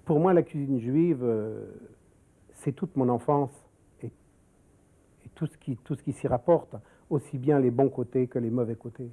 Pour moi, la cuisine juive, c'est toute mon enfance et tout ce qui s'y rapporte, aussi bien les bons côtés que les mauvais côtés.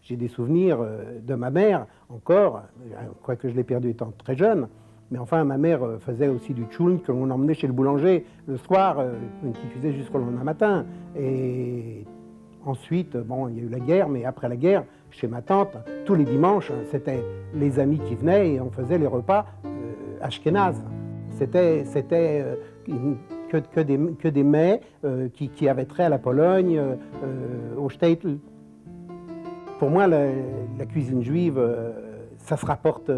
J'ai des souvenirs de ma mère, encore, quoique je l'ai perdue étant très jeune, mais enfin ma mère faisait aussi du tchouln que l'on emmenait chez le boulanger le soir, qui cuisait jusqu'au lendemain matin. Et ensuite, bon, il y a eu la guerre, mais après la guerre, chez ma tante, tous les dimanches, c'était les amis qui venaient et on faisait les repas ashkénazes. C'était que des mets qui avaient trait à la Pologne, au shtetl. Pour moi, la cuisine juive, ça se rapporte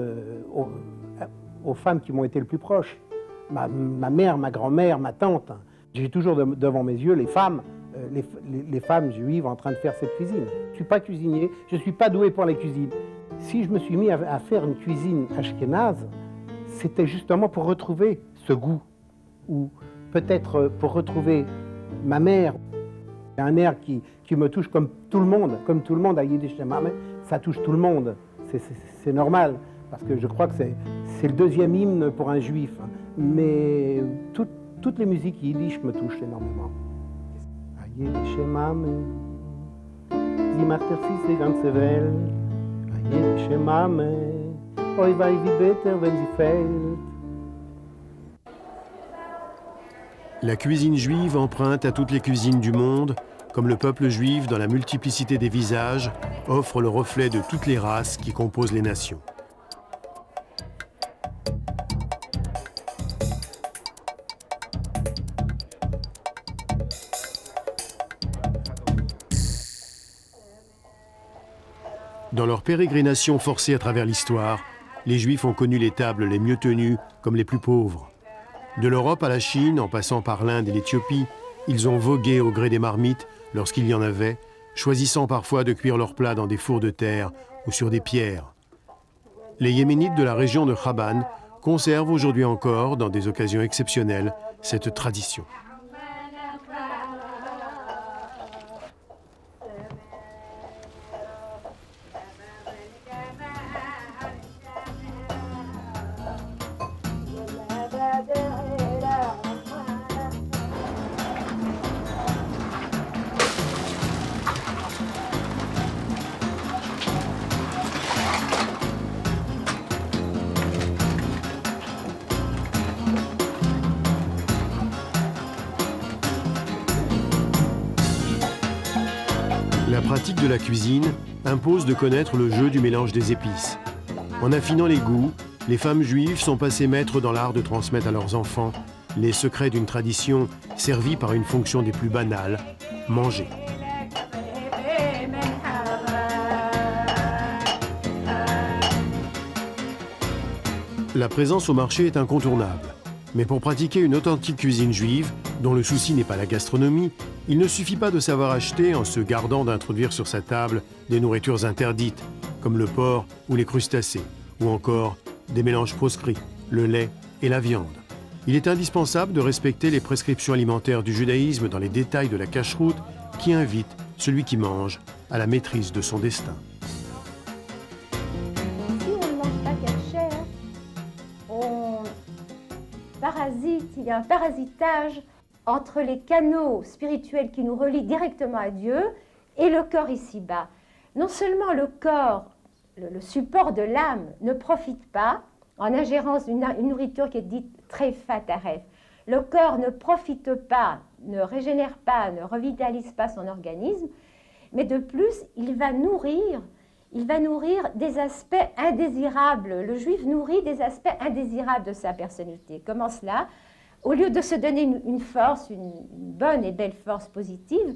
aux femmes qui m'ont été le plus proches. Ma mère, ma grand-mère, ma tante. J'ai toujours devant mes yeux les femmes juives en train de faire cette cuisine. Je ne suis pas cuisinier, je ne suis pas doué pour la cuisine. Si je me suis mis à faire une cuisine ashkénaze, c'était justement pour retrouver ce goût, ou peut-être pour retrouver ma mère. Un air qui me touche comme tout le monde à Yiddish Shemame, ça touche tout le monde, c'est normal, parce que je crois que c'est le deuxième hymne pour un juif, mais toutes les musiques yiddish me touchent énormément. Yiddish Shemame, sie macht die ganze Welt, Yiddish Shemame, oi wei wie bitter wenn sie fällt. La cuisine juive emprunte à toutes les cuisines du monde, comme le peuple juif, dans la multiplicité des visages, offre le reflet de toutes les races qui composent les nations. Dans leur pérégrination forcée à travers l'histoire, les Juifs ont connu les tables les mieux tenues comme les plus pauvres. De l'Europe à la Chine, en passant par l'Inde et l'Éthiopie, ils ont vogué au gré des marmites, lorsqu'il y en avait, choisissant parfois de cuire leurs plats dans des fours de terre ou sur des pierres. Les Yéménites de la région de Chaban conservent aujourd'hui encore, dans des occasions exceptionnelles, cette tradition. La pratique de la cuisine impose de connaître le jeu du mélange des épices. En affinant les goûts, les femmes juives sont passées maîtres dans l'art de transmettre à leurs enfants les secrets d'une tradition servie par une fonction des plus banales, manger. La présence au marché est incontournable. Mais pour pratiquer une authentique cuisine juive, dont le souci n'est pas la gastronomie, il ne suffit pas de savoir acheter en se gardant d'introduire sur sa table des nourritures interdites, comme le porc ou les crustacés, ou encore des mélanges proscrits, le lait et la viande. Il est indispensable de respecter les prescriptions alimentaires du judaïsme dans les détails de la cacheroute qui invite celui qui mange à la maîtrise de son destin. Si on ne mange pas kasher, on parasite, il y a un parasitage entre les canaux spirituels qui nous relient directement à Dieu et le corps ici-bas. Non seulement le corps, le support de l'âme, ne profite pas en ingérence d'une nourriture qui est dite très fataref. le corps ne profite pas, ne régénère pas, ne revitalise pas son organisme, mais de plus, il va nourrir des aspects indésirables. Le juif nourrit des aspects indésirables de sa personnalité. Comment cela? Au lieu de se donner une force, une bonne et belle force positive,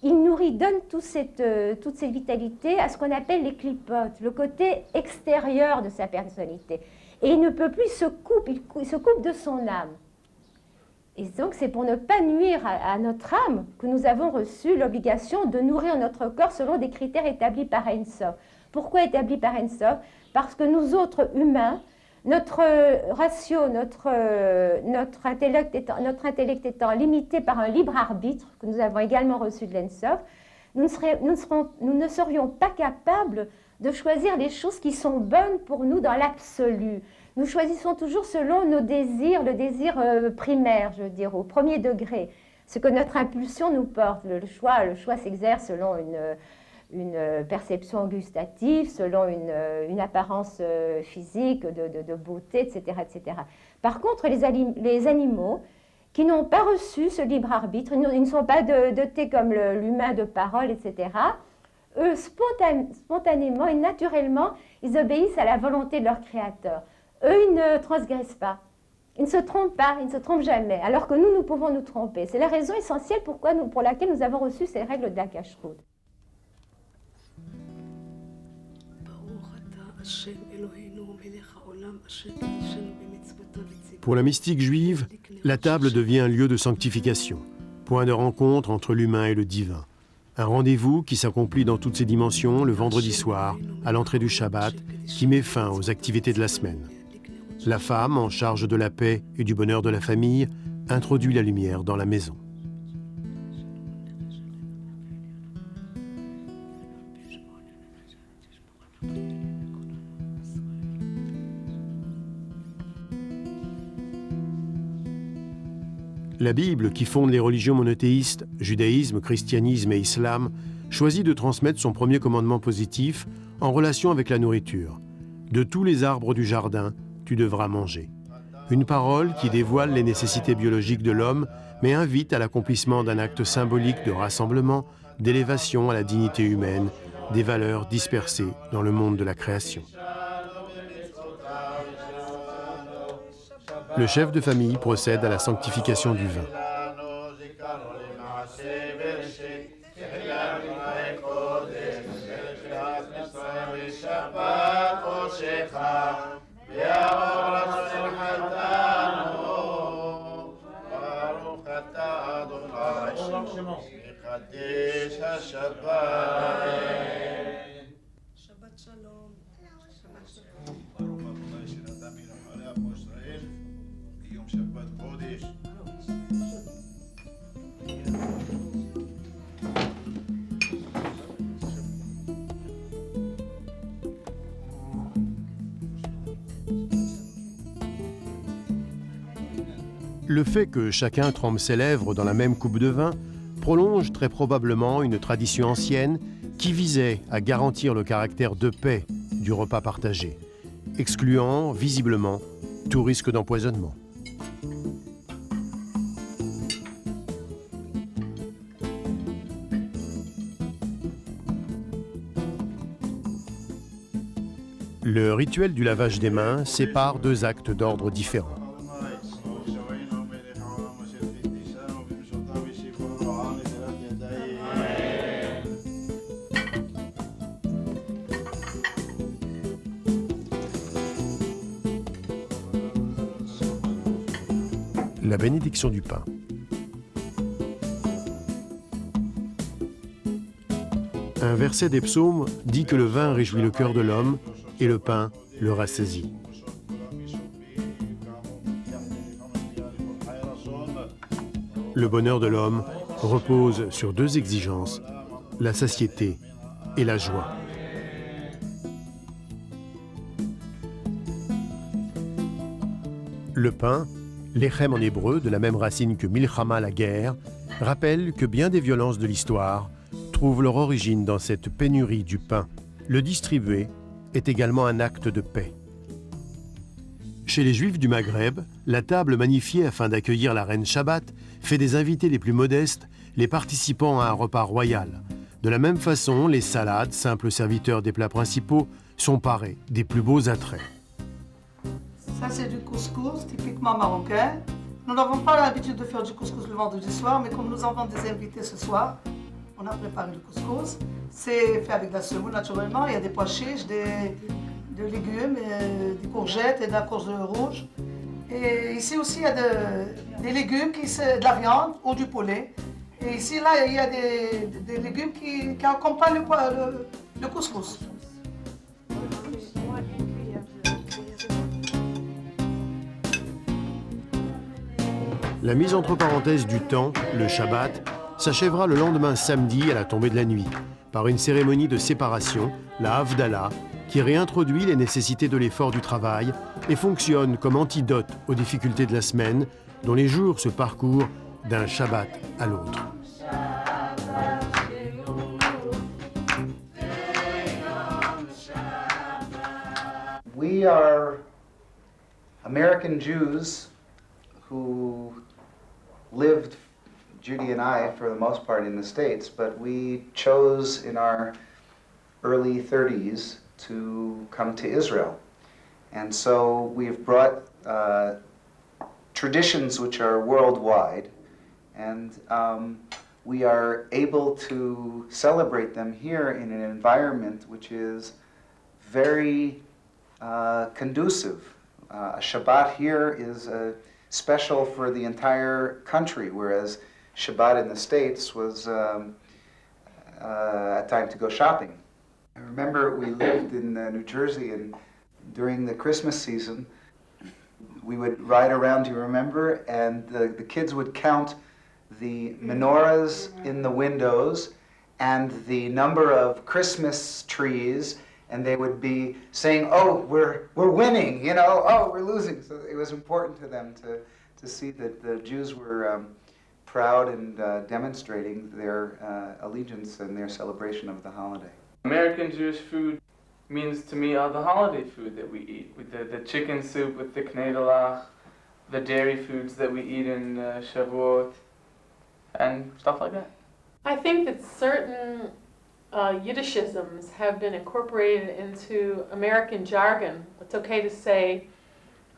il donne toute cette vitalité à ce qu'on appelle les clipotes, le côté extérieur de sa personnalité. Et il ne peut plus, il se coupe de son âme. Et donc c'est pour ne pas nuire à notre âme que nous avons reçu l'obligation de nourrir notre corps selon des critères établis par Ein Sof. Pourquoi établis par Ein Sof? Parce que nous autres humains, notre ratio, notre intellect étant limité par un libre arbitre que nous avons également reçu de l'En Sof, nous ne serions pas capables de choisir les choses qui sont bonnes pour nous dans l'absolu. Nous choisissons toujours selon nos désirs, le désir primaire, je veux dire, au premier degré, ce que notre impulsion nous porte. Le choix s'exerce selon une perception gustative, selon une apparence physique, de beauté, etc., etc. Par contre, les animaux qui n'ont pas reçu ce libre arbitre, ils ne sont pas dotés comme l'humain de parole, etc., eux, spontanément et naturellement, ils obéissent à la volonté de leur créateur. Eux, ils ne transgressent pas. Ils ne se trompent pas, ils ne se trompent jamais, alors que nous pouvons nous tromper. C'est la raison essentielle pour laquelle nous avons reçu ces règles de la Kashrut. Pour la mystique juive, la table devient un lieu de sanctification, point de rencontre entre l'humain et le divin. Un rendez-vous qui s'accomplit dans toutes ses dimensions le vendredi soir, à l'entrée du Shabbat, qui met fin aux activités de la semaine. La femme, en charge de la paix et du bonheur de la famille, introduit la lumière dans la maison. La Bible, qui fonde les religions monothéistes, judaïsme, christianisme et islam, choisit de transmettre son premier commandement positif en relation avec la nourriture. De tous les arbres du jardin, tu devras manger. Une parole qui dévoile les nécessités biologiques de l'homme, mais invite à l'accomplissement d'un acte symbolique de rassemblement, d'élévation à la dignité humaine, des valeurs dispersées dans le monde de la création. Le chef de famille procède à la sanctification du vin. Le fait que chacun trempe ses lèvres dans la même coupe de vin prolonge très probablement une tradition ancienne qui visait à garantir le caractère de paix du repas partagé, excluant visiblement tout risque d'empoisonnement. Le rituel du lavage des mains sépare deux actes d'ordre différents. La bénédiction du pain. Un verset des psaumes dit que le vin réjouit le cœur de l'homme et le pain le rassasie. Le bonheur de l'homme repose sur deux exigences, la satiété et la joie. Le pain, lechem en hébreu, de la même racine que milchama, la guerre, rappelle que bien des violences de l'histoire trouvent leur origine dans cette pénurie du pain. Le distribuer est également un acte de paix. Chez les Juifs du Maghreb, la table magnifiée afin d'accueillir la reine Shabbat fait des invités les plus modestes les participants à un repas royal. De la même façon, les salades, simples serviteurs des plats principaux, sont parés des plus beaux attraits. Ça, c'est du couscous, typiquement marocain. Nous n'avons pas l'habitude de faire du couscous le vendredi soir, mais comme nous avons des invités ce soir, on a préparé le couscous. C'est fait avec de la semoule, naturellement. Il y a des pois chiches, des légumes, des courgettes et de la courge rouge. Et ici aussi, il y a des légumes, de la viande ou du poulet. Et ici, là, il y a des légumes qui accompagnent le couscous. La mise entre parenthèses du temps, le Shabbat, s'achèvera le lendemain samedi à la tombée de la nuit, par une cérémonie de séparation, la Havdalah, qui réintroduit les nécessités de l'effort du travail et fonctionne comme antidote aux difficultés de la semaine, dont les jours se parcourent d'un Shabbat à l'autre. We are American Jews who lived, Judy and I, for the most part in the States, but we chose in our early 30s to come to Israel. And so we've brought traditions which are worldwide, and we are able to celebrate them here in an environment which is very conducive. A Shabbat here is special for the entire country, whereas Shabbat in the States was a time to go shopping. I remember we lived in New Jersey, and during the Christmas season, we would ride around, you remember, and the kids would count the menorahs in the windows and the number of Christmas trees, and they would be saying, "Oh, we're winning," you know, "Oh, we're losing." So it was important to them to see that the Jews were proud and demonstrating their allegiance and their celebration of the holiday. American Jewish food means to me all the holiday food that we eat, with the chicken soup with the knedlach, the dairy foods that we eat in Shavuot, and stuff like that. I think that certain Yiddishisms have been incorporated into American jargon. It's okay to say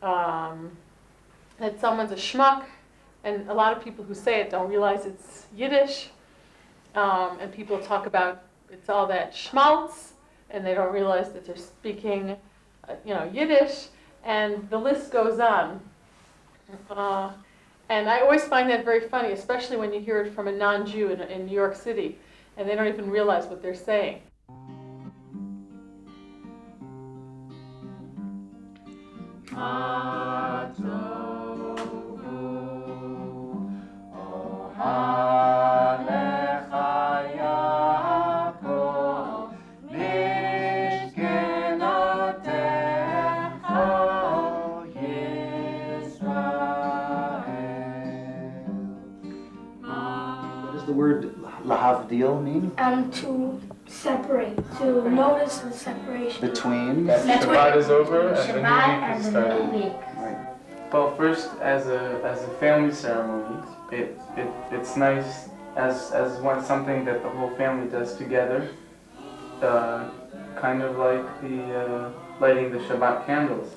that someone's a schmuck, and a lot of people who say it don't realize it's Yiddish, and people talk about it's all that schmaltz, and they don't realize that they're speaking, Yiddish, and the list goes on. And I always find that very funny, especially when you hear it from a non-Jew in New York City, and they don't even realize what they're saying. The word lahavdil mean? To separate, to notice the separation. Between? That Shabbat is over and the new week is started. Right. Well, first, as a family ceremony, it's nice as something that the whole family does together, kind of like the lighting the Shabbat candles.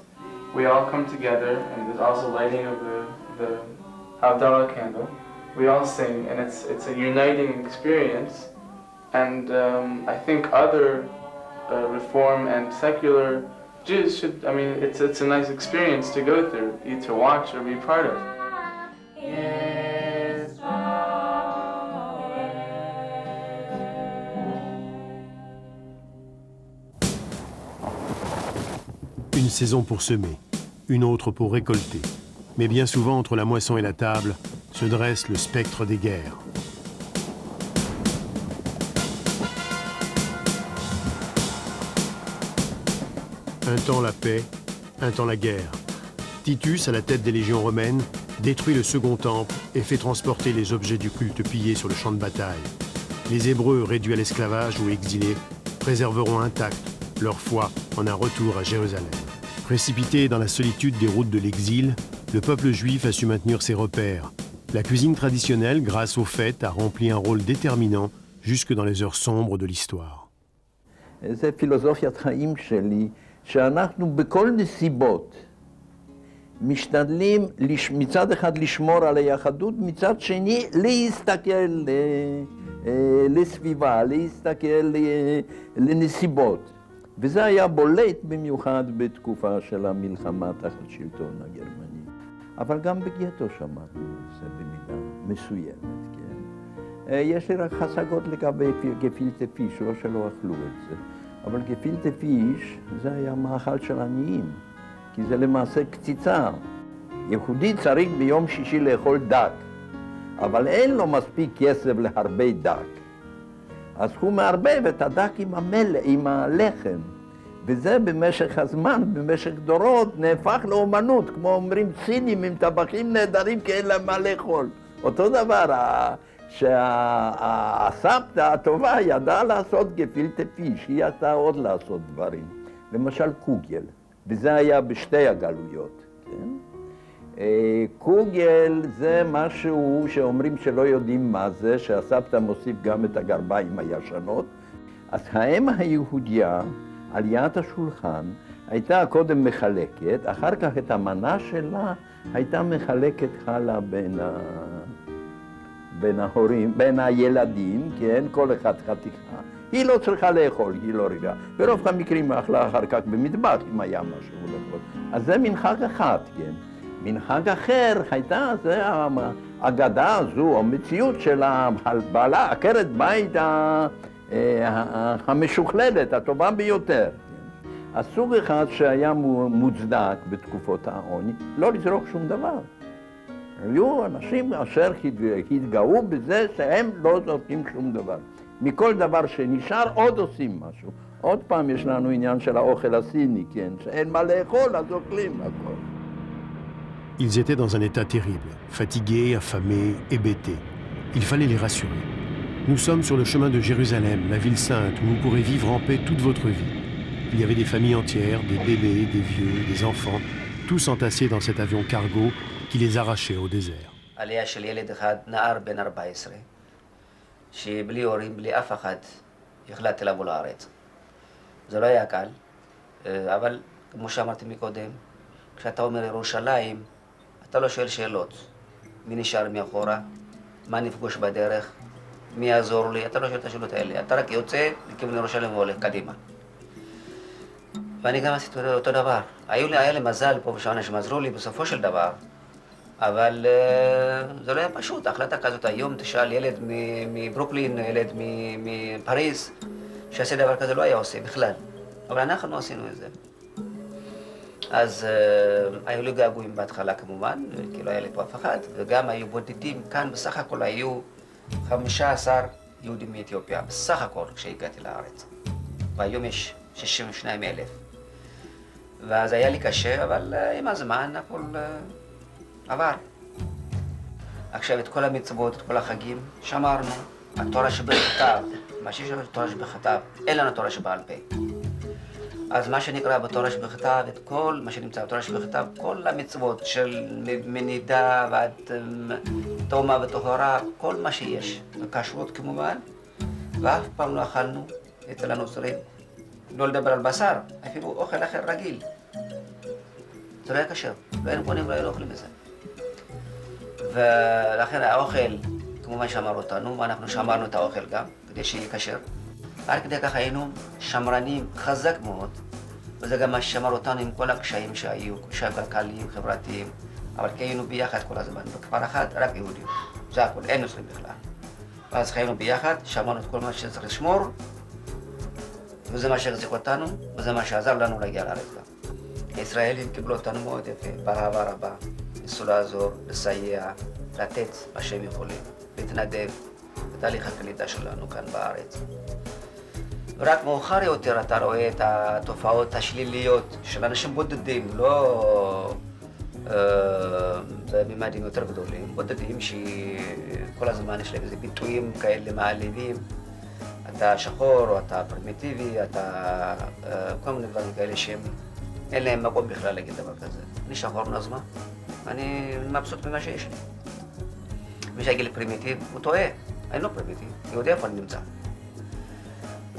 We all come together, and there's also lighting of the Havdalah candle. We all sing, and it's a uniting experience. And I think other Reform and secular Jews should, it's a nice experience to go through, either to watch or be part of. Une saison pour semer, une autre pour récolter. Mais bien souvent, entre la moisson et la table, se dresse le spectre des guerres. Un temps la paix, un temps la guerre. Titus, à la tête des légions romaines, détruit le second temple et fait transporter les objets du culte pillés sur le champ de bataille. Les Hébreux, réduits à l'esclavage ou exilés, préserveront intacte leur foi en un retour à Jérusalem. Précipité dans la solitude des routes de l'exil, le peuple juif a su maintenir ses repères. La cuisine traditionnelle, grâce aux fêtes, a rempli un rôle déterminant jusque dans les heures sombres de l'histoire. זה פילוסופיית חיים שלי, שאנחנו בכל נסיבות משתדלים מצד אחד לשמור על היחדות, מצד שני להסתכל לסביבה, להסתכל לנסיבות. וזה היה בולט במיוחד בתקופה של המלחמה תחת שלטון הגרמני. אבל גם בגטו שמענו על זה במידה מסוימת, כן? יש לי רק השגות לגבי גפילטה פיש, לא שלא אכלו את זה. אבל גפילטה פיש זה היה מאכל של עניים, כי זה למעשה קציצה. יהודי צריך ביום שישי לאכול דג, אבל אין לו מספיק כסף להרבה דג. אז הוא מערבב את הדג עם הלחם, וזה במשך הזמן, במשך דורות, נהפך לאומנות, כמו אומרים סינים עם טבחים נהדרים כי אין להם מה לאכול. אותו דבר, שהסבתא הטובה ידעה לעשות גפילטה פיש, היא ידעה עוד לעשות דברים. למשל קוגל, וזה היה בשתי הגלויות, כן? קוגל זה משהו שאומרים שלא יודעים מה זה, שהסבתא מוסיף גם את הגרביים הישנות. אז האם היהודיה על יד השולחן הייתה קודם מחלקת, אחר כך את המנה שלה הייתה מחלקת הלאה בין הילדים, כן, כל אחד חתיכה. היא לא צריכה לאכול, היא לא רגילה. ברוב המקרים אכלה אחר כך במטבח אם היה משהו לאכול. אז זה מנהג אחד, כן. מנהג אחר הייתה, זה האגדה הזו, המציאות של בעלה, עקרת בית המשוכללת, הטובה ביותר. הסוג אחד שהיה מוצדק בתקופות העוני, לא לזרוק שום דבר. היו אנשים אשר התגאו בזה שהם לא זורקים שום דבר. מכל דבר שנשאר עוד עושים משהו. עוד פעם יש לנו עניין של האוכל הסיני, כן, שאין מה לאכול, אז אוכלים הכל. Ils étaient dans un état terrible, fatigués, affamés, hébétés. Il fallait les rassurer. Nous sommes sur le chemin de Jérusalem, la ville sainte, où vous pourrez vivre en paix toute votre vie. Il y avait des familles entières, des bébés, des vieux, des enfants, tous entassés dans cet avion cargo qui les arrachait au désert. עלייה של ילד אחד, נער בן 14, שבלי הורים, בלי אף אחד, החלטתי לבוא לארץ. זה לא היה קל, אבל כמו שאמרתי מקודם, כשאתה אומר ירושלים, אתה לא שואל שאלות. מי נשאר מאחורה? מה נפגוש בדרך? מי יעזור לי? אתה לא שואל את השאלות האלה. אתה רק יוצא לכיוון ירושלים והולך קדימה. ואני גם עשיתי אותו דבר. היה לי מזל פה ושם אנשים עזרו לי בסופו של דבר, אבל זה לא היה פשוט. החלטה כזאת היום, תשאל ילד מברוקלין, ילד מפריז, שעשה דבר כזה לא היה עושה בכלל. אבל אנחנו עשינו את זה. אז היו לי געגועים בהתחלה כמובן, כי לא היה לי פה אף אחד, וגם היו בודדים. כאן בסך הכל היו 15 יהודים מאתיופיה, בסך הכל כשהגעתי לארץ. והיום יש 62,000. ואז היה לי קשה, אבל עם הזמן הכל עבר. עכשיו את כל המצוות, את כל החגים, שמרנו. התורה שבכתב, מה שיש לנו תורה שבכתב, אין לנו תורה שבעל פה. אז מה שנקרא בתורה שבכתב, את כל מה שנמצא בתורה שבכתב, כל המצוות של מנידה ועד תאומה וטהרה, כל מה שיש, וכשרות כמובן, ואף פעם לא אכלנו אצל הנוצרים, לא לדבר על בשר, אפילו אוכל אחר רגיל. זה לא היה כשר, לא היינו קונים ולא היינו אוכלים את זה. ולכן האוכל, כמובן שמר אותנו, ואנחנו שמרנו את האוכל גם, כדי שיהיה כשר. עד כדי כך היינו שמרנים חזק מאוד, וזה גם מה ששמר אותנו עם כל הקשיים שהיו, קשיים כלכליים, חברתיים, אבל כי היינו ביחד כל הזמן, בכפר אחד רק יהודים, זה הכל, אין נוצרים בכלל. ואז חיינו ביחד, שמרנו את כל מה שצריך לשמור, וזה מה שהחזיק אותנו, וזה מה שעזר לנו להגיע לארץ גם. הישראלים קיבלו אותנו מאוד יפה, באהבה רבה, ניסו לעזור, לסייע, לתת מה שהם יכולים, להתנדב בתהליך הקליטה שלנו כאן בארץ. ורק מאוחר יותר אתה רואה את התופעות השליליות של אנשים בודדים, לא בממדים יותר גדולים, בודדים שכל הזמן יש להם איזה ביטויים כאלה מעליבים. אתה שחור או אתה פרימיטיבי, אתה כל מיני דברים כאלה שהם אין להם מקום בכלל להגיד דבר כזה. אני שחור, אז מה? אני מבסוט ממה שיש לי. מי שיגיד לי פרימיטיב, הוא טועה. אני לא פרימיטיב, אני יודע איפה אני נמצא.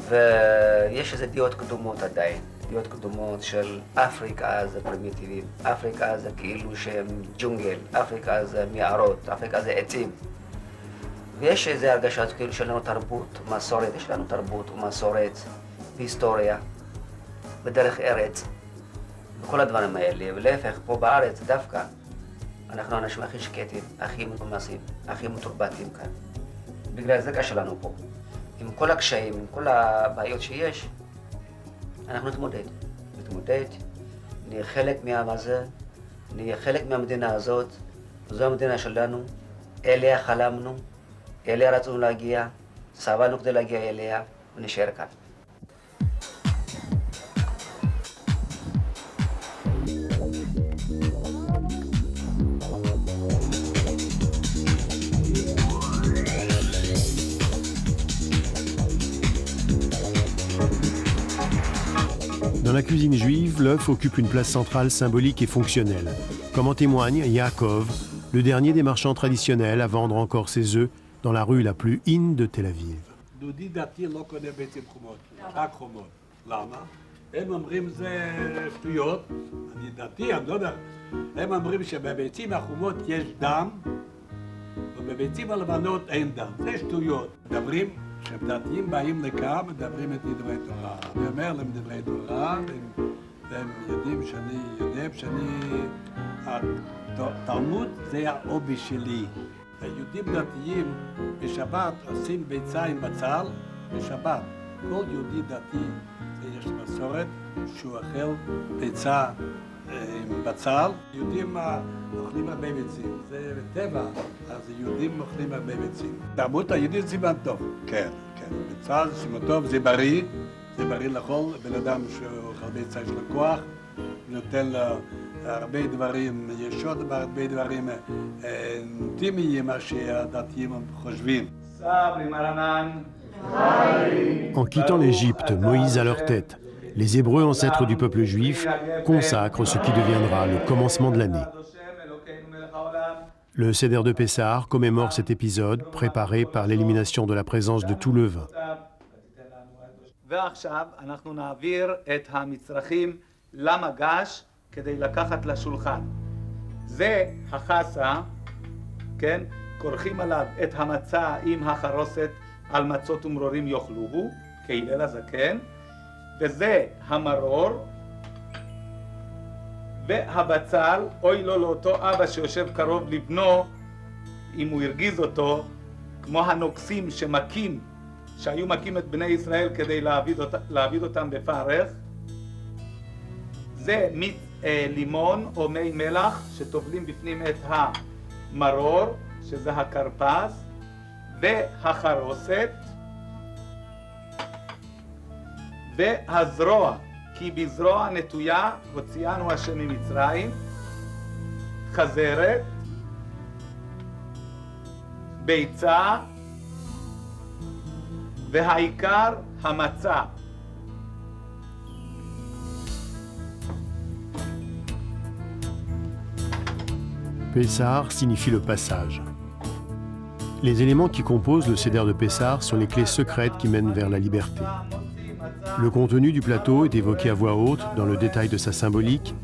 ויש איזה דעות קדומות עדיין. דעות קדומות של אפריקה זה פרימיטיבים, אפריקה זה כאילו שהם ג'ונגל, אפריקה זה מערות, אפריקה זה עצים. ויש איזו הרגשה כאילו שלנו תרבות, מסורת, יש לנו תרבות ומסורת והיסטוריה בדרך ארץ וכל הדברים האלה, ולהפך, פה בארץ דווקא אנחנו האנשים הכי שקטים, הכי מנומסים, הכי מתורבתים כאן. בגלל זה קשה לנו פה. עם כל הקשיים, עם כל הבעיות שיש, אנחנו נתמודד, נהיה חלק מהעם הזה, נהיה חלק מהמדינה הזאת, זו המדינה שלנו, אליה חלמנו, אליה רצינו להגיע, סבלנו כדי להגיע אליה, ונשאר כאן. Dans la cuisine juive, l'œuf occupe une place centrale symbolique et fonctionnelle, comme en témoigne Yaakov, le dernier des marchands traditionnels à vendre encore ses œufs dans la rue la plus in de Tel Aviv. דודי דתי לא קונה ביצים חומות, רק חומות. למה? הם אומרים זה שטויות, אני דתי, אני לא יודע. הם אומרים שבביצים החומות יש דם, ובביצים הלבנות אין דם. זה שטויות. מדברים, כשדתיים באים לכאן, מדברים את דברי תורה. אני אומר להם דברי תורה, והם יודעים שאני יודע התלמוד זה ההובי שלי. יהודים דתיים בשבת עושים ביצה עם בצל בשבת. כל יהודי דתי יש מסורת שהוא אוכל ביצה עם בצל. יהודים אוכלים הרבה ביצים, זה טבע, אז יהודים אוכלים הרבה ביצים. תרבות היהודית זה סימן טוב. כן, כן. ביצה זה סימן טוב, זה בריא לכל בן אדם שאוכל ביצה יש לו כוח, נותן לו הרבה דברים, יש עוד הרבה דברים אינטימיים מה שהדתיים חושבים. En quittant l'Égypte, Moïse à leur tête, les Hébreux, ancêtres du peuple juif, consacrent ce qui deviendra le commencement de l'année. Le Seder de Pessah commémore cet épisode préparé par l'élimination de la présence de tout levain. ועכשיו אנחנו נעביר את המצרכים למגש כדי לקחת לשולחן. זה החסה, כן? כורכים עליו את המצה עם החרוסת על מצות ומרורים יאכלוהו, כהלל הזקן, וזה המרור, והבצל, אוי לו לאותו אבא שיושב קרוב לבנו, אם הוא הרגיז אותו, כמו הנוקסים שמכים, שהיו מכים את בני ישראל כדי להעביד אותם בפרך, זה מיץ לימון או מי מלח שטובלים בפנים את המרור, שזה הכרפס, והחרוסת, והזרוע, כי בזרוע נטויה הוציאנו השם ממצרים, חזרת, ביצה, והעיקר המצה. Pessah signifie le passage. Les éléments qui composent le Seder de Pessah sont les clés secrètes qui mènent vers la liberté. Le contenu du plateau est évoqué à voix haute dans le détail de sa symbolique,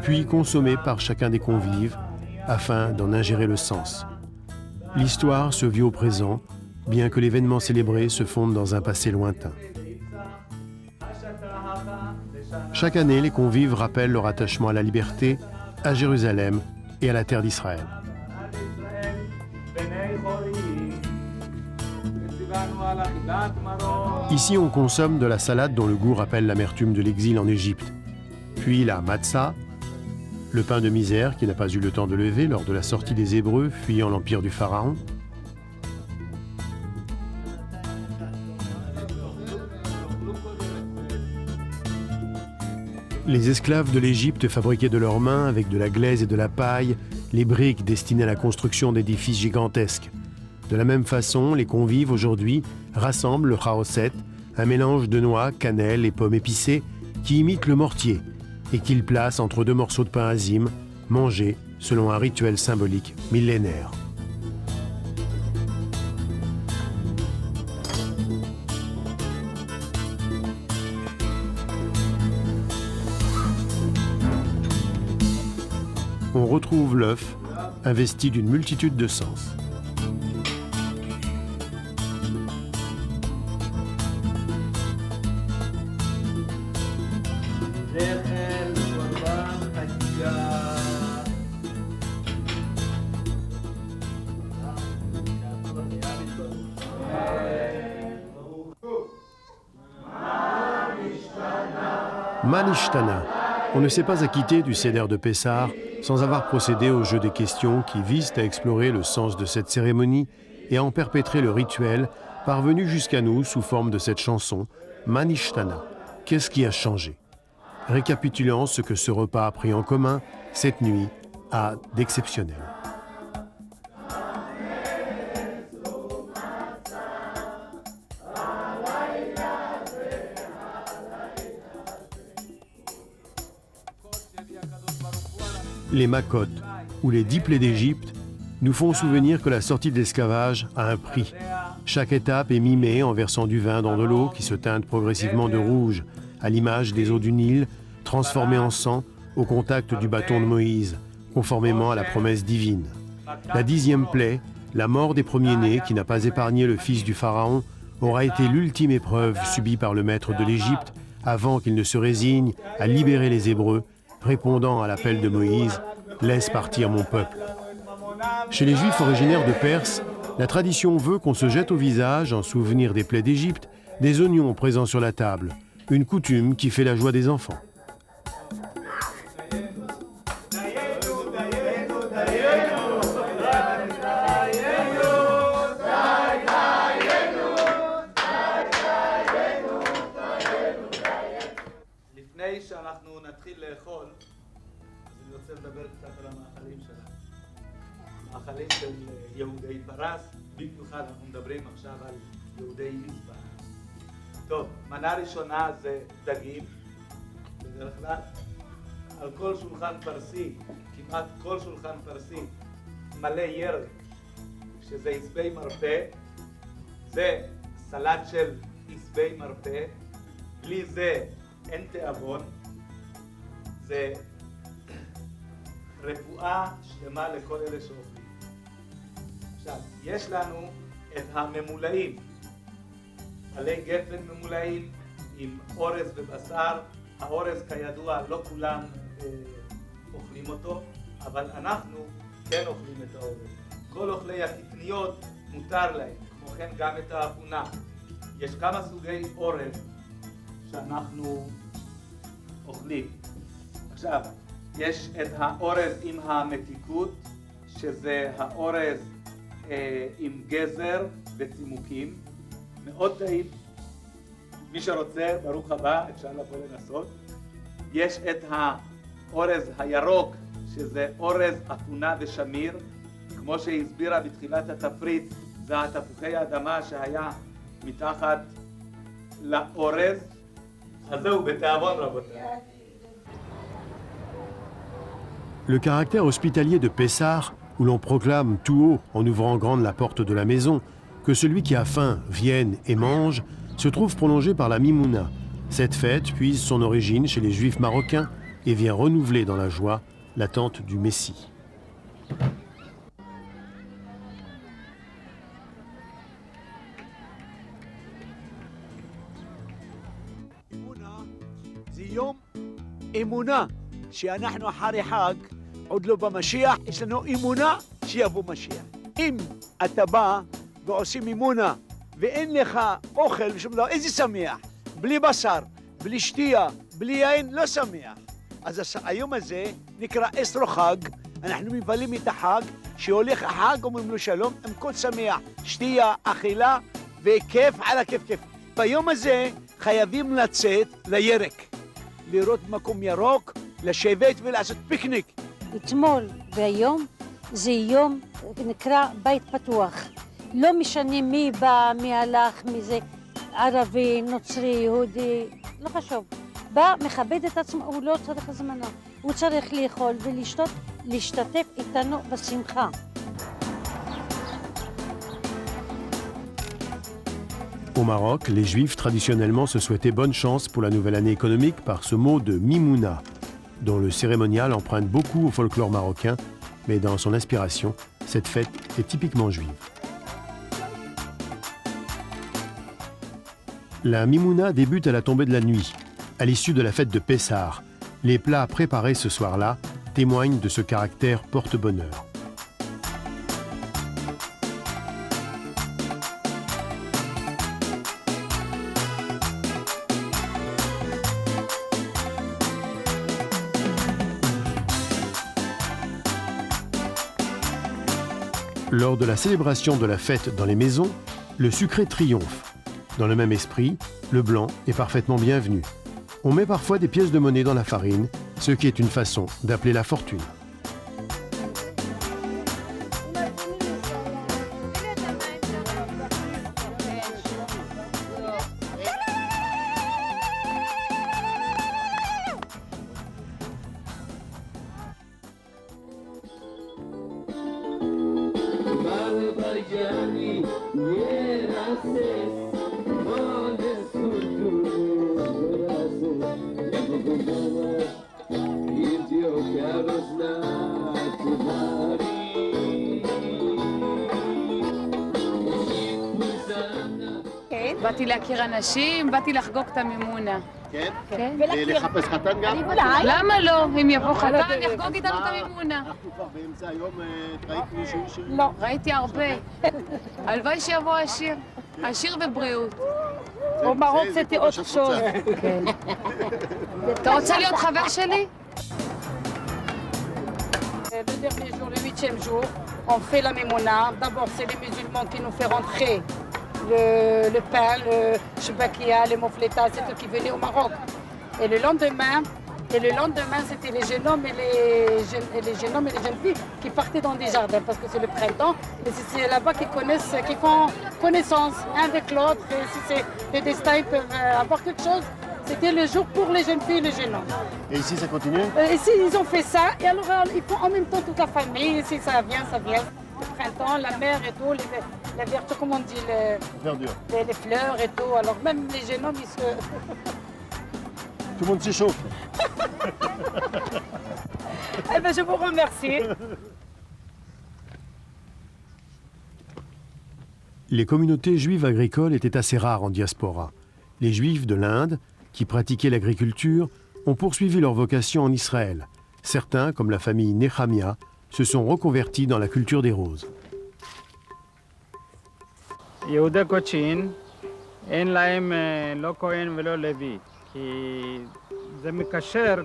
puis consommé par chacun des convives afin d'en ingérer le sens. L'histoire se vit au présent, bien que l'événement célébré se fonde dans un passé lointain. Chaque année, les convives rappellent leur attachement à la liberté, à Jérusalem et à la terre d'Israël. Ici, on consomme de la salade dont le goût rappelle l'amertume de l'exil en Égypte. Puis la matzah, le pain de misère qui n'a pas eu le temps de lever lors de la sortie des Hébreux fuyant l'empire du Pharaon. Les esclaves de l'Égypte fabriquaient de leurs mains, avec de la glaise et de la paille, les briques destinées à la construction d'édifices gigantesques. De la même façon, les convives aujourd'hui rassemblent le chaoset, un mélange de noix, cannelle et pommes épicées qui imite le mortier, et qu'il place entre deux morceaux de pain azim, mangés selon un rituel symbolique millénaire. On retrouve l'œuf, investi d'une multitude de sens. Manishtana. On ne s'est pas acquitté du Seder de Pessah sans avoir procédé au jeu des questions qui visent à explorer le sens de cette cérémonie et à en perpétrer le rituel parvenu jusqu'à nous sous forme de cette chanson, Manishtana. Qu'est-ce qui a changé? Récapitulant ce que ce repas a pris en commun, cette nuit a d'exceptionnel. Les makotes, ou les 10 plaies d'Égypte, nous font souvenir que la sortie de l'esclavage a un prix. Chaque étape est mimée en versant du vin dans de l'eau qui se teinte progressivement de rouge, à l'image des eaux du Nil, transformées en sang au contact du bâton de Moïse, conformément à la promesse divine. La 10e plaie, la mort des premiers-nés qui n'a pas épargné le fils du Pharaon, aura été l'ultime épreuve subie par le maître de l'Égypte avant qu'il ne se résigne à libérer les Hébreux, répondant à l'appel de Moïse, « Laisse partir mon peuple ». Chez les Juifs originaires de Perse, la tradition veut qu'on se jette au visage, en souvenir des plaies d'Égypte, des oignons présents sur la table, une coutume qui fait la joie des enfants. מאכלים של יהודי פרס, במיוחד אנחנו מדברים עכשיו על יהודי מזבח. טוב, מנה ראשונה זה דגים, בדרך כלל על כל שולחן פרסי, כמעט כל שולחן פרסי, מלא ירק, שזה עשבי מרפא, זה סלט של עשבי מרפא, בלי זה אין תיאבון, זה רפואה שלמה לכל אלה שאוכלים. עכשיו, יש לנו את הממולאים, עלי גפן ממולאים עם אורז ובשר. האורז כידוע לא כולם אוכלים אותו, אבל אנחנו כן אוכלים את האורז. כל אוכלי הקטניות מותר להם, כמו כן גם את האפונה. יש כמה סוגי אורז שאנחנו אוכלים. עכשיו, יש את האורז עם המתיקות, שזה האורז עם גזר וצימוקים, מאוד טעים. מי שרוצה, ברוך הבא, אפשר לבוא לנסות. יש את האורז הירוק, שזה אורז אפונה ושמיר, כמו שהסבירה בתחילת התפריט, זה התפוחי האדמה שהיה מתחת לאורז. אז זהו, בתיאבון רבותיי. Le caractère hospitalier de Pessah, où l'on proclame tout haut, en ouvrant grande la porte de la maison, que celui qui a faim vienne et mange, se trouve prolongé par la Mimouna. Cette fête puise son origine chez les Juifs marocains et vient renouveler dans la joie l'attente du Messie. אמונה שאנחנו אחרי חג עוד לא במשיח, יש לנו אמונה שיבוא משיח. אם אתה בא ועושים אמונה ואין לך אוכל ושום דבר, איזה שמח? בלי בשר, בלי שתייה, בלי יין, לא שמח. אז היום הזה נקרא אסרו חג, אנחנו מבלים את החג, שהולך החג אומרים לו שלום, עם כל שמח, שתייה, אכילה וכיף על הכיף כיף. ביום הזה חייבים לצאת לירק, לראות מקום ירוק, לשבת ולעשות פיקניק. אתמול והיום זה יום נקרא בית פתוח. לא משנה מי בא, מי הלך, מי זה ערבי, נוצרי, יהודי, לא חשוב. בא, מכבד את עצמו, הוא לא צריך הזמנה. הוא צריך לאכול ולשתות, להשתתף איתנו בשמחה. Au Maroc, les Juifs traditionnellement se souhaitaient bonne chance pour la nouvelle année économique par ce mot de Mimouna, dont le cérémonial emprunte beaucoup au folklore marocain, mais dans son inspiration, cette fête est typiquement juive. La Mimouna débute à la tombée de la nuit, à l'issue de la fête de Pessah. Les plats préparés ce soir-là témoignent de ce caractère porte-bonheur. Lors de la célébration de la fête dans les maisons, le sucré triomphe. Dans le même esprit, le blanc est parfaitement bienvenu. On met parfois des pièces de monnaie dans la farine, ce qui est une façon d'appeler la fortune. באתי להכיר אנשים, באתי לחגוג את המימונה. כן? כן. ולחפש חתן גם? למה לא? אם יבוא חתן, יחגוג איתנו את המימונה. אנחנו כבר באמצע היום, ראית מישהו ש... לא, ראיתי הרבה. הלוואי שיבוא עשיר. עשיר ובריאות. Au Maroc, c'était autre chose. כן. אתה רוצה להיות חבר שלי? Le dernier jour, le 8e jour, on fait la Mimouna. D'abord, c'est les musulmans qui nous font rentrer le pain, le chebakia, les mofletas, c'est eux qui venaient au Maroc. Et le lendemain, c'était les jeunes hommes et les jeunes filles qui partaient dans des jardins parce que c'est le printemps. Et c'est là-bas qu'ils font connaissance un avec l'autre. Et si c'est les destins, ils peuvent avoir quelque chose. C'était le jour pour les jeunes filles et les jeunes hommes. Et ici, ça continue? Ici, ils ont fait ça. Et alors, ils font en même temps toute la famille. Ici, ça vient. Le printemps, la mer et tout, la verdure, comment on dit, les fleurs et tout. Alors, même les jeunes hommes, ils se... Tout le monde s'échauffe. Eh bien, je vous remercie. Les communautés juives agricoles étaient assez rares en diaspora. Les Juifs de l'Inde, qui pratiquaient l'agriculture, ont poursuivi leur vocation en Israël. Certains, comme la famille Nehemia, se sont reconvertis dans la culture des roses. יהודי קודשין, אין להם לא כהן ולא לוי, כי זה מקשר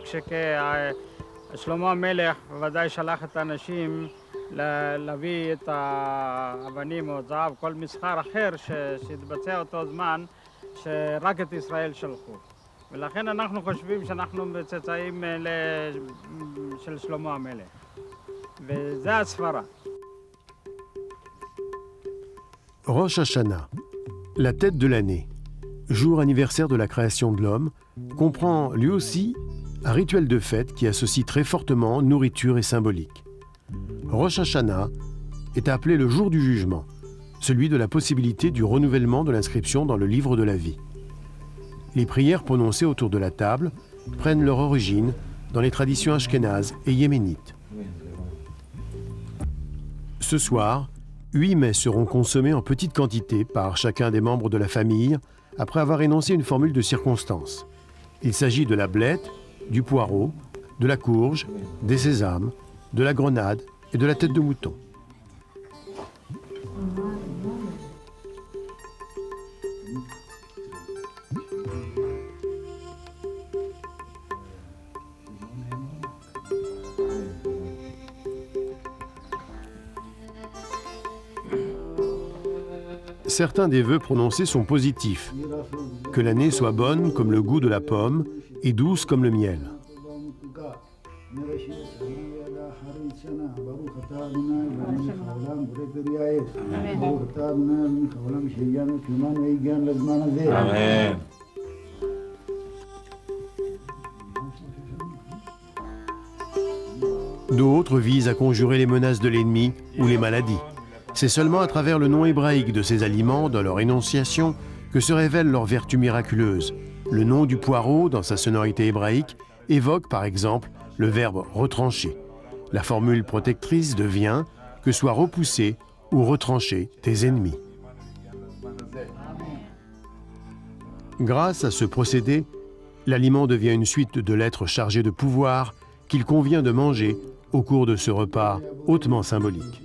כששלמה המלך ודאי שלח את האנשים להביא את האבנים או זהב, כל מסחר אחר שהתבצע אותו זמן, שרק את ישראל שלחו. ולכן אנחנו חושבים שאנחנו בצאצאים של שלמה המלך. וזה הסברה. Rosh Hashanah, la tête de l'année, jour anniversaire de la création de l'homme, comprend lui aussi un rituel de fête qui associe très fortement nourriture et symbolique. Rosh Hashanah est appelé le jour du jugement, celui de la possibilité du renouvellement de l'inscription dans le livre de la vie. Les prières prononcées autour de la table prennent leur origine dans les traditions ashkénazes et yéménites. Ce soir, 8 mets seront consommés en petite quantité par chacun des membres de la famille après avoir énoncé une formule de circonstance. Il s'agit de la blette, du poireau, de la courge, des sésames, de la grenade et de la tête de mouton. Certains des vœux prononcés sont positifs. Que l'année soit bonne comme le goût de la pomme et douce comme le miel. Amen. D'autres visent à conjurer les menaces de l'ennemi ou les maladies. C'est seulement à travers le nom hébraïque de ces aliments, dans leur énonciation, que se révèle leur vertu miraculeuse. Le nom du poireau, dans sa sonorité hébraïque, évoque par exemple le verbe retrancher. La formule protectrice devient que soient repoussés ou retranchés tes ennemis. Grâce à ce procédé, l'aliment devient une suite de lettres chargées de pouvoir qu'il convient de manger au cours de ce repas hautement symbolique.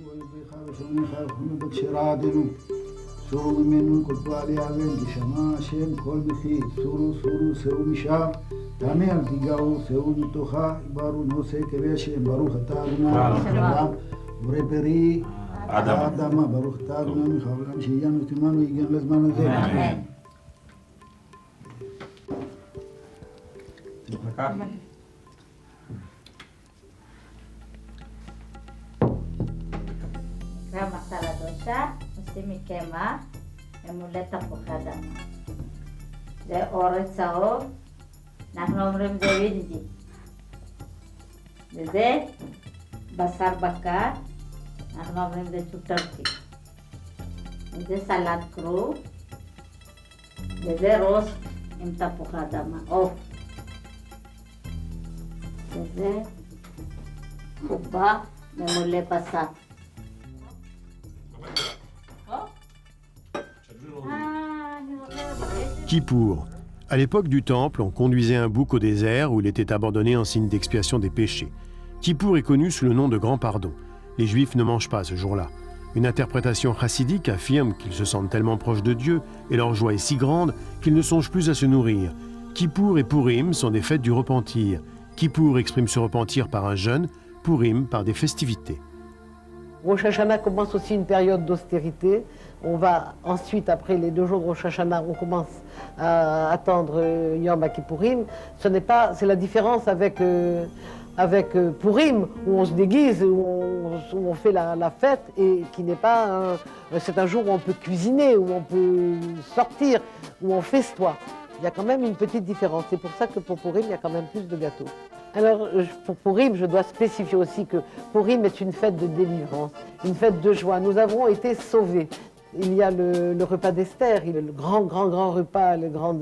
מסאלה דושה, עושים מקמח, ממולא תפוחי אדמה. זה אורז צהוב, אנחנו אומרים זה וינג'י. וזה בשר בקר, אנחנו אומרים זה צ'וטרקי. וזה סלט כרוב, וזה רוס עם תפוחי אדמה, עוף. וזה חובה ממולא בשר. Kippour. À l'époque du Temple, on conduisait un bouc au désert où il était abandonné en signe d'expiation des péchés. Kippour est connu sous le nom de Grand Pardon. Les Juifs ne mangent pas ce jour-là. Une interprétation chassidique affirme qu'ils se sentent tellement proches de Dieu et leur joie est si grande qu'ils ne songent plus à se nourrir. Kippour et Purim sont des fêtes du repentir. Kippour exprime ce repentir par un jeûne, Purim par des festivités. Rosh Hashanah commence aussi une période d'austérité. On va ensuite, après les 2 jours de Rosh Hashanah, on commence à attendre Yom Kippourim. C'est la différence avec Purim, où on se déguise, où on fait la fête, et qui n'est pas c'est un jour où on peut cuisiner, où on peut sortir, où on festoie. Il y a quand même une petite différence. C'est pour ça que pour Purim, il y a quand même plus de gâteaux. Alors, pour Purim, je dois spécifier aussi que Purim est une fête de délivrance, une fête de joie. Nous avons été sauvés. Il y a le repas d'Esther, le grand repas, le grand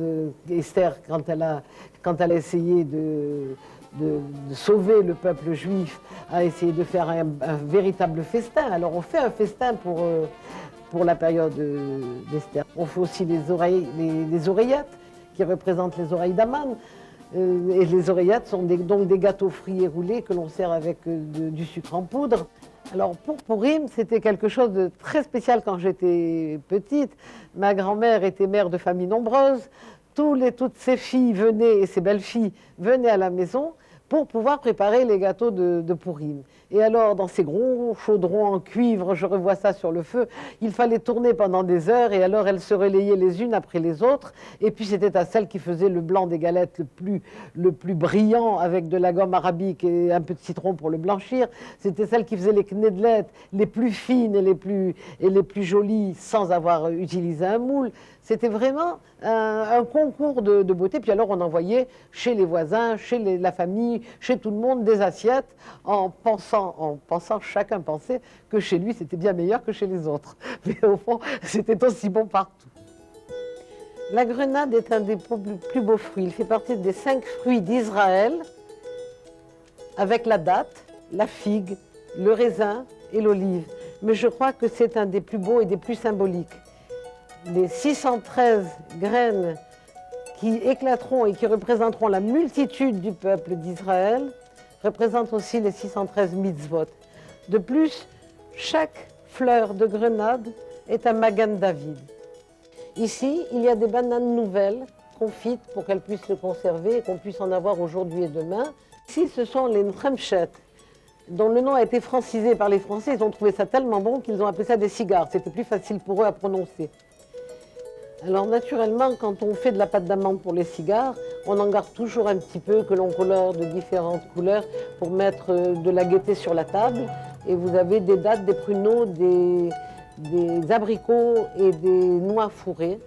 Esther, quand elle a essayé de sauver le peuple juif, a essayé de faire un véritable festin. Alors, on fait un festin pour la période d'Esther. On fait aussi les oreillettes, qui représentent les oreilles d'Aman. Et les oreillettes sont donc des gâteaux frits et roulés que l'on sert avec du sucre en poudre. Alors pour Purim, c'était quelque chose de très spécial quand j'étais petite. Ma grand-mère était mère de famille nombreuse. Toutes ses filles venaient, et ses belles-filles venaient à la maison pour pouvoir préparer les gâteaux de Purim. Et alors, dans ces gros chaudrons en cuivre, je revois ça sur le feu, il fallait tourner pendant des heures, et alors elles se relayaient les unes après les autres, et puis c'était à celle qui faisait le blanc des galettes le plus brillant, avec de la gomme arabique et un peu de citron pour le blanchir, c'était celle qui faisait les knedlettes les plus fines et les plus jolies, sans avoir utilisé un moule. C'était vraiment un concours de beauté. Puis alors on envoyait chez les voisins, chez la famille, chez tout le monde des assiettes en pensant, chacun pensait que chez lui c'était bien meilleur que chez les autres. Mais au fond, c'était aussi bon partout. La grenade est un des plus beaux fruits. Il fait partie des 5 fruits d'Israël, avec la date, la figue, le raisin et l'olive. Mais je crois que c'est un des plus beaux et des plus symboliques. Les 613 graines qui éclateront et qui représenteront la multitude du peuple d'Israël représentent aussi les 613 mitzvot. De plus, chaque fleur de grenade est un Magan David. Ici, il y a des bananes nouvelles, confites pour qu'elles puissent le conserver et qu'on puisse en avoir aujourd'hui et demain. Ici, ce sont les Nchemchet, dont le nom a été francisé par les Français. Ils ont trouvé ça tellement bon qu'ils ont appelé ça des cigares. C'était plus facile pour eux à prononcer. Alors naturellement, quand on fait de la pâte d'amande pour les cigares, on en garde toujours un petit peu que l'on colore de différentes couleurs pour mettre de la gaieté sur la table. Et vous avez des dattes, des pruneaux, des abricots et des noix fourrées.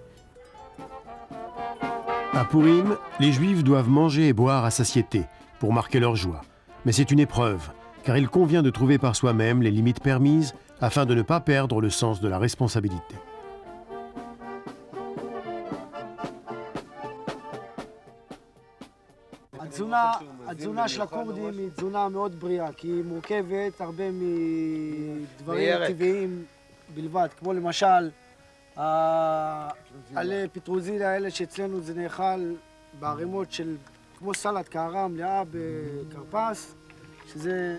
À Purim, les Juifs doivent manger et boire à satiété pour marquer leur joie. Mais c'est une épreuve. car il convient de trouver par soi-même les limites permises afin de ne pas perdre le sens de la responsabilité. התזונה של הכורדים היא תזונה מאוד בריאה, כי היא מורכבת הרבה מדברים טבעיים בלבד, כמו למשל עלי פטרוזיליה האלה שאצלנו זה נאכל בערימות של כמו סלט קערה מלאה בכרפס, שזה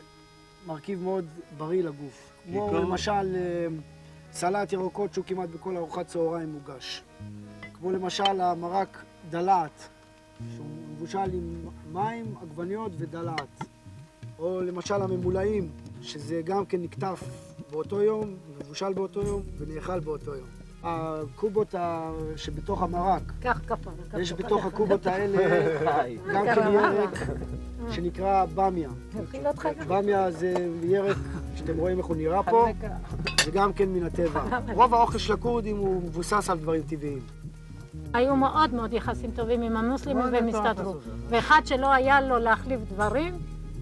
מרכיב מאוד בריא לגוף. כמו למשל סלט ירקות שהוא כמעט בכל ארוחת צהריים מוגש. כמו למשל המרק דלעת, שהוא מבושל עם מים, עגבניות ודלעת. או למשל הממולאים, שזה גם כן נקטף באותו יום, מבושל באותו יום ונאכל באותו יום. הקובות שבתוך המרק, יש בתוך הקובות האלה גם כן ירק שנקרא במיה. במיה זה ירק שאתם רואים איך הוא נראה פה, זה גם כן מן הטבע. רוב האוכל של הכורדים הוא מבוסס על דברים טבעיים. היו מאוד מאוד יחסים טובים עם המוסלמים והם הסתדרו. ואחד שלא היה לו להחליף דברים,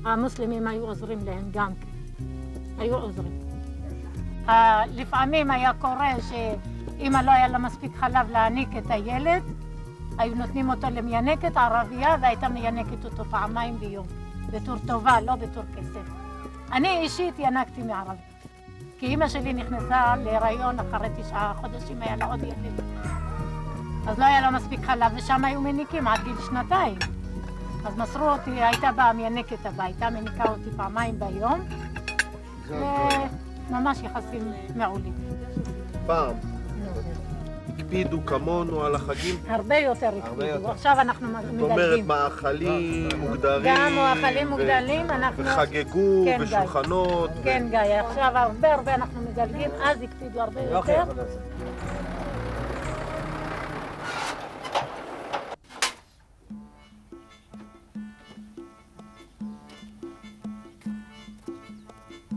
המוסלמים היו עוזרים להם גם כן. היו עוזרים. לפעמים היה קורה שאמא לא היה לה מספיק חלב להעניק את הילד, היו נותנים אותו למיינקת ערבייה והייתה מיינקת אותו פעמיים ביום. בתור טובה, לא בתור כסף. אני אישית ינקתי מערבית. כי אמא שלי נכנסה להיריון אחרי 9 חודשים, היה לה עוד ילד. אז לא היה לה מספיק חלב, ושם היו מניקים עד גיל 2. אז מסרו אותי, הייתה באה מיינקת הביתה, מניקה אותי פעמיים ביום, וממש יחסים מעולים. פעם הקפידו כמונו על החגים? הרבה יותר הקפידו, עכשיו אנחנו מדלגים. זאת אומרת, מאכלים מוגדרים, גם מאכלים מוגדלים, אנחנו... וחגגו בשולחנות. כן, גיא, עכשיו הרבה אנחנו מדלגים, אז הקפידו הרבה יותר.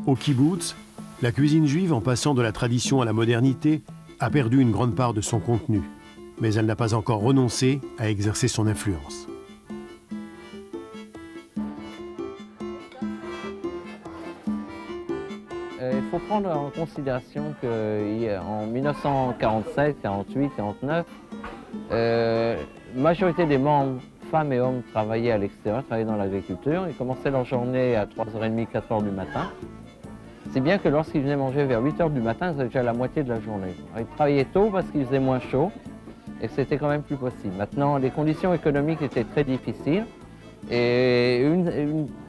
Au kibbutz, la cuisine juive, en passant de la tradition à la modernité, a perdu une grande part de son contenu, mais elle n'a pas encore renoncé à exercer son influence. Il faut prendre en considération qu'en 1947, 48, 49, la majorité des membres, femmes et hommes, travaillaient à l'extérieur, travaillaient dans l'agriculture. Ils commençaient leur journée à 3h30, 4h du matin. C'est bien que lorsqu'ils venaient manger vers 8h du matin, ils avaient déjà la moitié de la journée. Alors, ils travaillaient tôt parce qu'il faisait moins chaud et que c'était quand même plus possible. Maintenant, les conditions économiques étaient très difficiles et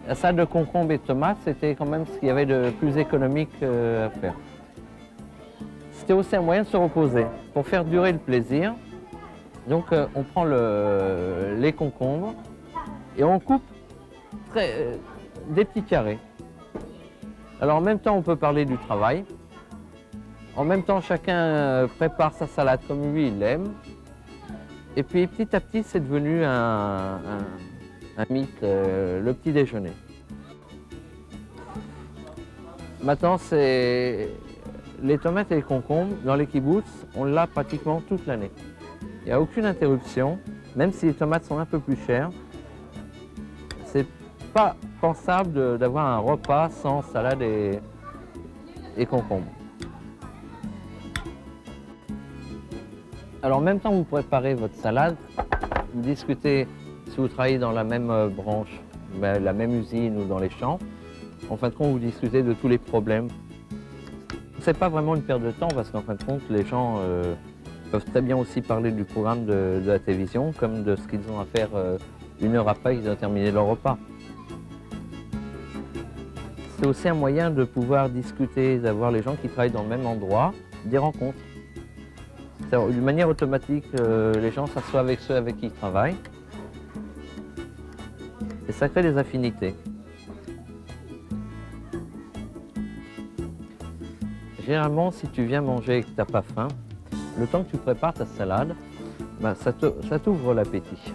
la salade de concombres et de tomates, c'était quand même ce qu'il y avait de plus économique à faire. C'était aussi un moyen de se reposer, pour faire durer le plaisir. Donc on prend les concombres et on coupe des petits carrés. Alors en même temps, on peut parler du travail. En même temps, chacun prépare sa salade comme lui, il l'aime. Et puis petit à petit, c'est devenu un mythe, le petit déjeuner. Maintenant, c'est les tomates et les concombres, dans les kibbutz, on l'a pratiquement toute l'année. Il n'y a aucune interruption, même si les tomates sont un peu plus chères. C'est pas pensable d'avoir un repas sans salade et concombres. Alors en même temps vous préparez votre salade, vous discutez si vous travaillez dans la même branche, la même usine ou dans les champs. En fin de compte, vous discutez de tous les problèmes. C'est pas vraiment une perte de temps parce qu'en fin de compte, les gens peuvent très bien aussi parler du programme de la télévision comme de ce qu'ils ont à faire 1 heure après qu'ils ont terminé leur repas. C'est aussi un moyen de pouvoir discuter, d'avoir les gens qui travaillent dans le même endroit, des rencontres. D'une manière automatique, les gens s'assoient avec ceux avec qui ils travaillent. Et ça crée des affinités. Généralement, si tu viens manger et que tu n'as pas faim, le temps que tu prépares ta salade, ça t'ouvre l'appétit.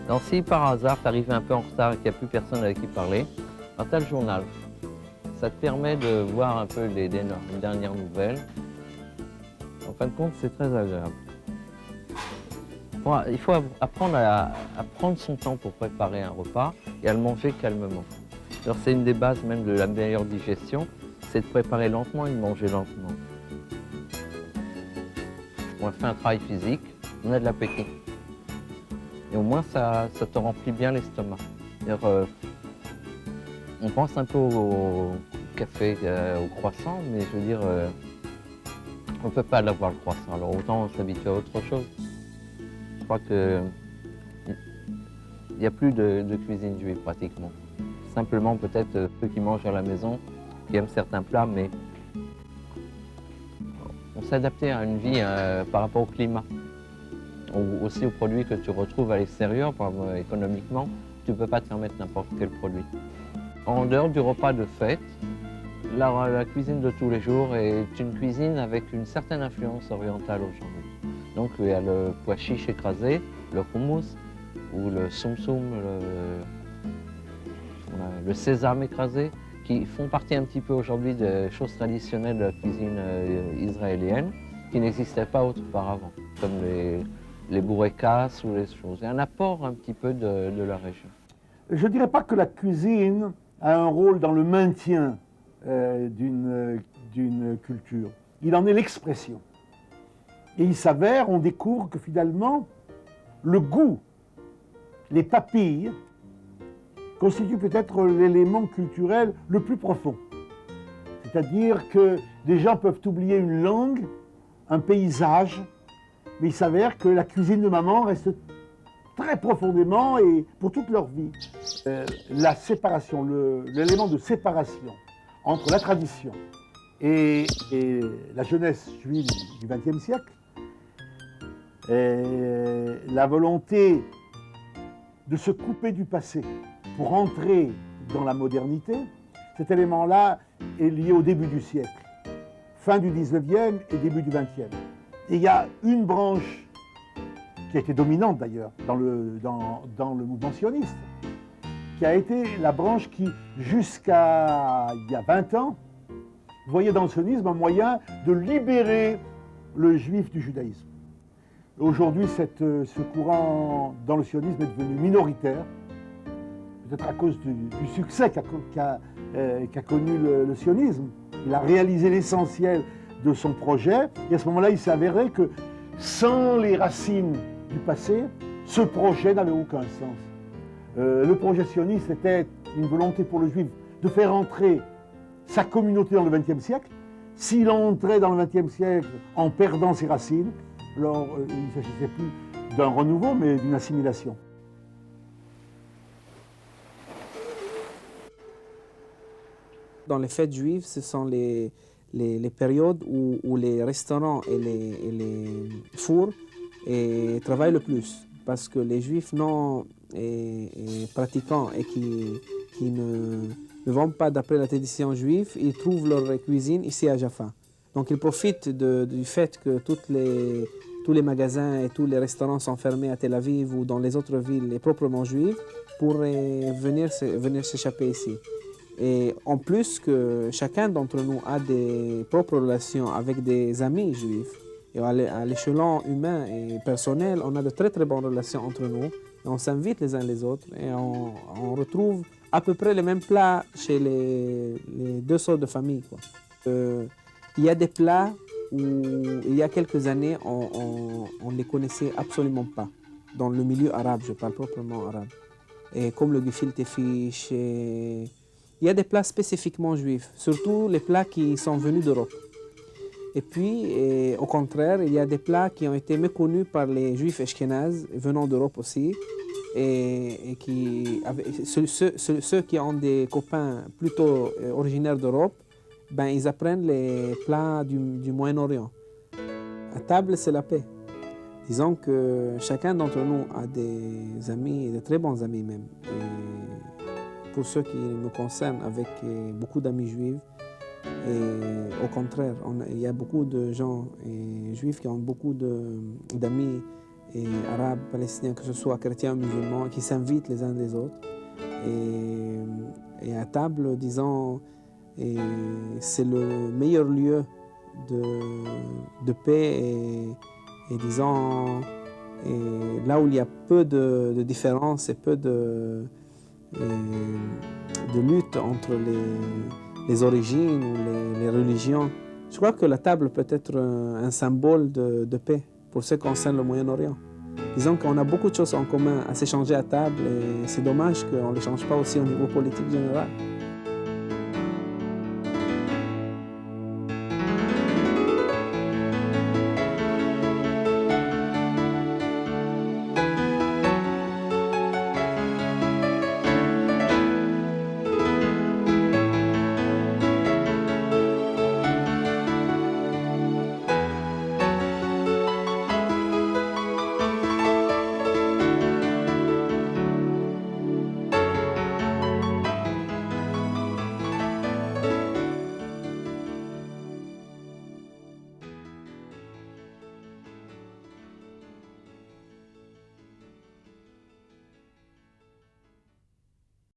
Donc si par hasard tu arrives un peu en retard et qu'il n'y a plus personne avec qui parler, tu as le journal. Ça te permet de voir un peu les dernières nouvelles. En fin de compte, c'est très agréable. Il faut apprendre à prendre son temps pour préparer un repas et à le manger calmement. C'est une des bases même de la meilleure digestion, c'est de préparer lentement et de manger lentement. On fait un travail physique, on a de l'appétit. Et au moins, ça te remplit bien l'estomac. On pense un peu au café, au croissant, mais je veux dire, on ne peut pas l'avoir le croissant, alors autant s'habituer à autre chose. Je crois qu'il n'y a plus de cuisine juive pratiquement. Simplement peut-être ceux qui mangent à la maison, qui aiment certains plats, mais on s'est adapté à une vie par rapport au climat. Ou aussi aux produits que tu retrouves à l'extérieur, économiquement, tu ne peux pas te permettre n'importe quel produit. En dehors du repas de fête, la cuisine de tous les jours est une cuisine avec une certaine influence orientale aujourd'hui. Donc il y a le pois chiche écrasé, le hummus, ou le soum-soum, le sésame écrasé, qui font partie un petit peu aujourd'hui des choses traditionnelles de la cuisine israélienne, qui n'existaient pas auparavant, comme les bourrekas ou les choses. Il y a un apport un petit peu de la région. Je ne dirais pas que la cuisine a un rôle dans le maintien d'une culture. Il en est l'expression. Et il s'avère, on découvre que finalement, le goût, les papilles, constituent peut-être l'élément culturel le plus profond. C'est-à-dire que des gens peuvent oublier une langue, un paysage, mais il s'avère que la cuisine de maman reste très profondément et pour toute leur vie. La séparation, l'élément de séparation entre la tradition et la jeunesse juive du XXe siècle, la volonté de se couper du passé pour entrer dans la modernité, cet élément-là est lié au début du siècle, fin du XIXe et début du XXe. Et il y a une branche qui a été dominante d'ailleurs dans le mouvement sioniste, qui a été la branche qui, jusqu'à il y a 20 ans, voyait dans le sionisme un moyen de libérer le juif du judaïsme. Aujourd'hui, ce courant dans le sionisme est devenu minoritaire, peut-être à cause du succès qu'a connu le sionisme. Il a réalisé l'essentiel de son projet, et à ce moment-là, il s'est avéré que sans les racines du passé, ce projet n'avait aucun sens. Le projet sioniste était une volonté pour le juif de faire entrer sa communauté dans le XXe siècle. S'il entrait dans le XXe siècle en perdant ses racines, alors il ne s'agissait plus d'un renouveau, mais d'une assimilation. Dans les fêtes juives, ce sont les périodes où les restaurants et les fours travaillent le plus. Parce que les juifs non pratiquants et qui ne vont pas d'après la tradition juive, ils trouvent leur cuisine ici à Jaffa. Donc ils profitent du fait que tous les magasins et tous les restaurants sont fermés à Tel Aviv ou dans les autres villes proprement juives pour venir s'échapper ici. Et en plus que chacun d'entre nous a des propres relations avec des amis juifs. Et à l'échelon humain et personnel, on a de très très bonnes relations entre nous. Et on s'invite les uns les autres et on retrouve à peu près les mêmes plats chez les deux sortes de familles, quoi. Il y a des plats où il y a quelques années, on ne les connaissait absolument pas. Dans le milieu arabe, je parle proprement arabe. Et comme le gefilte fish. Il y a des plats spécifiquement juifs, surtout les plats qui sont venus d'Europe. Et puis, au contraire, il y a des plats qui ont été méconnus par les juifs ashkénazes, venant d'Europe aussi, et ceux qui ont des copains plutôt originaires d'Europe, ben, ils apprennent les plats du Moyen-Orient. À table, c'est la paix. Disons que chacun d'entre nous a des amis, de très bons amis même. Et pour ceux qui nous concernent, avec beaucoup d'amis juifs, et au contraire, il y a beaucoup de gens juifs qui ont beaucoup d'amis arabes, palestiniens, que ce soit chrétiens ou musulmans, qui s'invitent les uns les autres. Et à table, disons, c'est le meilleur lieu de paix et disons, Et là où il y a peu de différences et peu de lutte entre les origines ou les religions, je crois que la table peut être un symbole de paix pour ce qui concerne le Moyen-Orient. Disons qu'on a beaucoup de choses en commun à s'échanger à table et c'est dommage qu'on ne les change pas aussi au niveau politique général.